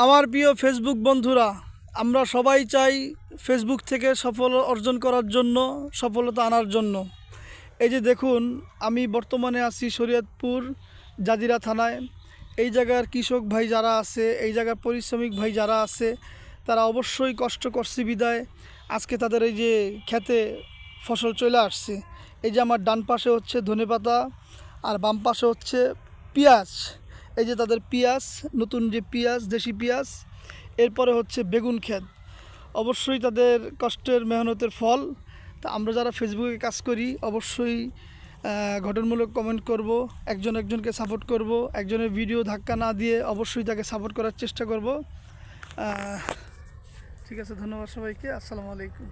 আমার প্রিয় ফেসবুক বন্ধুরা, আমরা সবাই চাই ফেসবুক থেকে সফল অর্জন করার জন্য, সফলতা আনার জন্য। এই যে দেখুন, আমি বর্তমানে আছি শরীয়তপুর জাজিরা থানায়। এই জায়গার কৃষক ভাই যারা আছে, এই জায়গার পরিশ্রমিক ভাই যারা আছে, তারা অবশ্যই কষ্ট করছে বিদায় আজকে তাদের এই যে খেতে ফসল চলে আসছে। এই যে আমার ডান পাশে হচ্ছে ধনেপাতা, আর বাম পাশে হচ্ছে পেঁয়াজ। এই যে তাদের পেঁয়াজ, নতুন যে পেঁয়াজ, দেশি পেঁয়াজ। এরপরে হচ্ছে বেগুন ক্ষেত। অবশ্যই তাদের কষ্টের মেহনতের ফল। তা আমরা যারা ফেসবুকে কাজ করি অবশ্যই গঠনমূলক কমেন্ট করব, একজনকে সাপোর্ট করব, একজনের ভিডিও ধাক্কা না দিয়ে অবশ্যই তাকে সাপোর্ট করার চেষ্টা করব। ঠিক আছে, ধন্যবাদ সবাইকে। আসসালামু আলাইকুম।